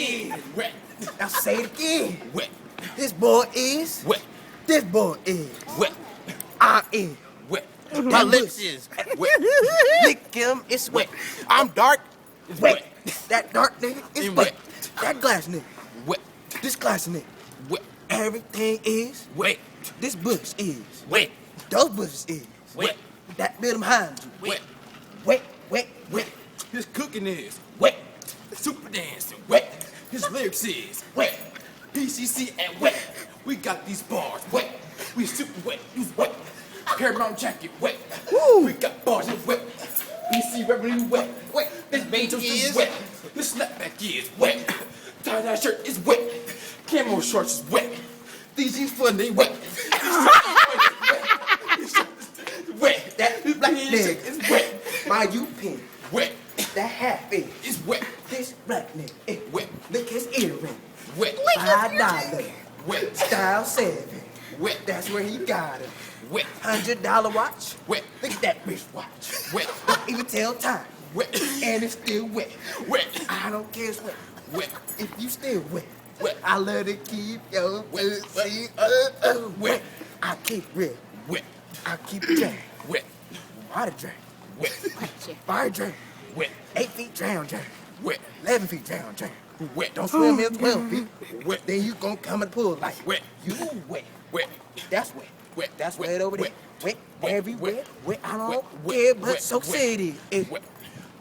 is wet. Now say it again. Wet. This boy is Wet. This boy is Wet. I am Wet. My My lips lips is wet. Lick him, it's wet. I'm dark. It's Wet. wet. That dark nigga is And wet. wet. That glass nigga. Wet. This glass nigga. Wet. Everything is Wet. This bush is Wet. Those bushes is Wet. That building behind you. Wet. Wet, wet, wet. His cooking is Wet. super dancing. Wet. His lyrics is Wet. PCC and wet. We got these bars wet. We super wet. You wet. Paramount jacket wet. Woo. We got bars and wet. PC revenue wet. Wet. This banjo is wet. This snapback is wet. Tie-dye shirt is wet. Camo shorts is wet. These jeans for they wet. Wet. That black nigga is wet. My U pen. Wet. That half is It's wet. This black nigga is Wet. Lick his earring. Wet. $5. Wet. Style 7. Wet. That's where he got it. Wet. $100 watch. Wet. Look at that wristwatch. Wet. Don't even tell time. Wet. And it's still wet. Wet. I don't care it's wet. Wet. If you still wet. Wet. I love to keep your Wet. pussy Wet. I keep real. Wet. I keep it drain. Wet. Water drain. Wet. Fire drain. Wet. 8 feet drown drain. Wet. 11 feet drown drain. Wet. Don't swim in 12 feet. Wet. Then you gon' come in the pool like Wet. You wet. Wet. That's wet. Wet. That's Wet. wet over there. Wet. Wet. Wet. Everywhere. Wet. Wet. I don't Wet. care, Wet. but Wet. so Wet. city is Wet.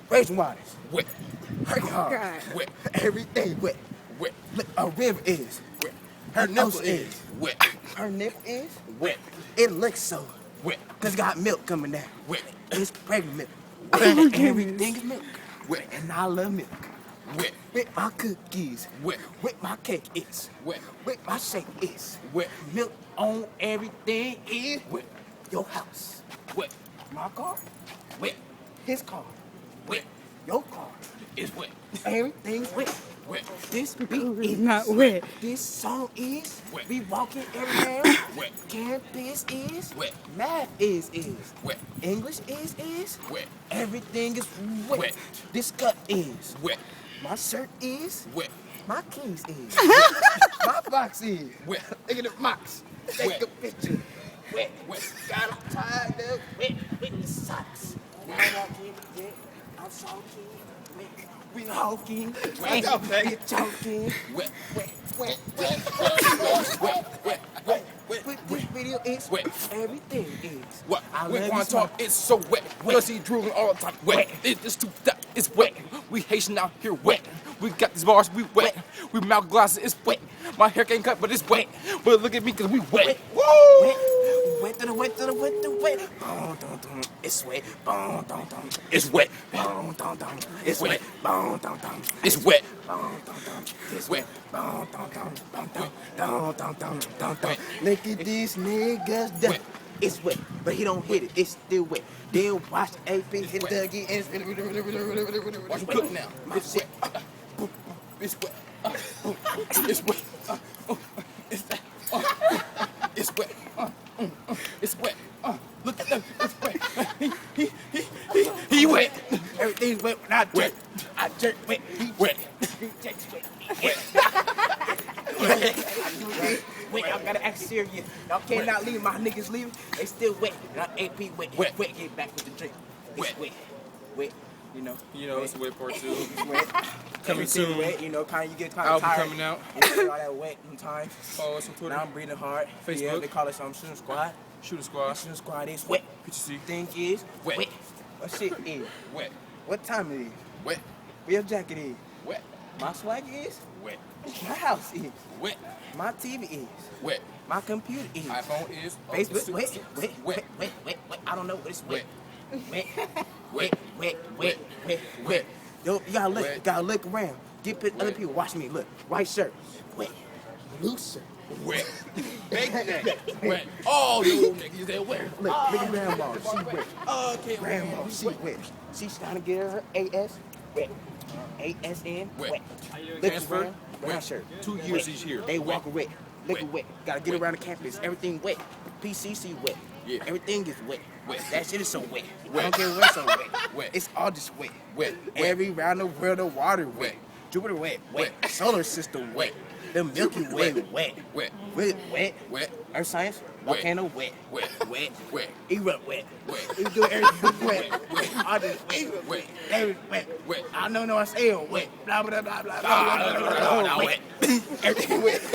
raging waters. Wet. Hurricane hard. God. Wet. Everything wet. Wet. Look, a river is. Wet. Her nipple nipple is. wet. Her nipple is. Wet. It looks so. Wet. Cause got milk coming down. Wet. It's pregnant milk. Everything is milk. Wet. And I love milk. Wet. With my cookies. Wet. With my cake is. Wet. With my shake is. Wet. Milk on everything is. Wet. Your house. Wet. My car. Wet. His car. Wet. Your car. It's wet. Everything's wet. Wet. This beat It's is. not wet. This song is. Wet. We walking everywhere. Wet. Campus is. Wet. Math is. Wet. English is. Wet. Everything is wet. Wet. This cup is. Wet. My shirt is. Wet. My keys is. My box is. Wet. Look at the box. Take Wet. a picture. Wet. Wet. Got them tied up. Wet. With the socks. Now I'm walking. Wet. I'm salty. Wet. We hawking. Wet. We choking. Wet. Wet. Wet. Wet. Wet. Wet. Wet. This video is Wet. Everything is. What? I We love want you, to talk. Smoke. It's so wet. Plus he drooling all the time. Wet. Wet. It's too that. It's wet. We Haitian out here wet. We got these bars. We wet. We mouth glasses. It's wet. My hair can't cut, but it's wet. But look at me, cause we wet. Woo! Wet. Wet to the wet to the wet to the wet. Boom, dum, dum. It's wet. Boom, dum, dum. It's wet. Boom, dum, dum. It's Wet. wet. Boom, dum, dum. It's wet. Boom, dum, dum. It's Wet. wet. Boom, dum, dum, dum, dum. Dum, dum, dum, dum, dum. Wet. Look at these niggas. Done. Wet. It's wet, but he don't hit it. It's still wet. Then watch AP hit wet. Dougie and it's Watch him cook now. It's wet. It's wet. It's wet. It's that. It's wet. It's wet. Look at them. It's wet. He wet. Everything's wet when I jerk. Wet. I jerk wet. He Wet. He jerks wet. Wet. Wait, I gotta act serious. Y'all cannot leave. My niggas leaving. They still wet. And I AP wet. Wet. Wet. Get back with the drink. It's Wet. wet. Wet. You know. You know, it's wet part two. It's wet. Coming Everything soon. Wet. You know, kind of you get kind of Album tired. coming out. You see all that wet sometimes. Follow us on Twitter. Now I'm breathing hard. Yeah, Facebook. they call it something. Shooting squad. Shooter Squad. Shooting squad is wet. PTC. Thing is Wet. wet. What shit is? Wet. What time it is? Wet. Where your jacket is? Wet. My swag is? Wet. My house is. Wet. My TV is. Wet. My computer is. iPhone is. Facebook, Oh, wet, wet, wet, wet, wet. I don't know what it's wet. Wet. Wet, wet, wet, wet, wet. Yo, you gotta look, Wet. you gotta look around. Other Wet. people watch me. Look, white shirt, wet, blue shirt. Wet. Bacon neck. Wet. Oh, you niggas, they wet. Look, look at grandma, she wet. Okay. Grandma, she wet. She's trying to get her AS, wet. ASN, Wet. wet. Look Transfer? around, brown Wet. shirt. 2 years Wet. each year. They walk wet. Look Wet. wet. Gotta get Wet. around the campus. Everything wet. PCC wet. Yeah. Everything is wet. Wet. That shit is so wet. I Wet. don't care what's so wet. Wet. It's all just wet. Wet. Every round the world of water wet. Wet. Jupiter wet. Solar system wet. The Milky Jupiter Way wet. wet. Wet. Wet. Earth science, Wet. volcano wet. Wet. Wet. Erupt wet. Wet. We do everything wet. All this wet. Wet. Everything wet. Wet. I don't know what I'm saying. Wet. Blah blah blah blah blah blah blah blah blah. Wet. Everything wet.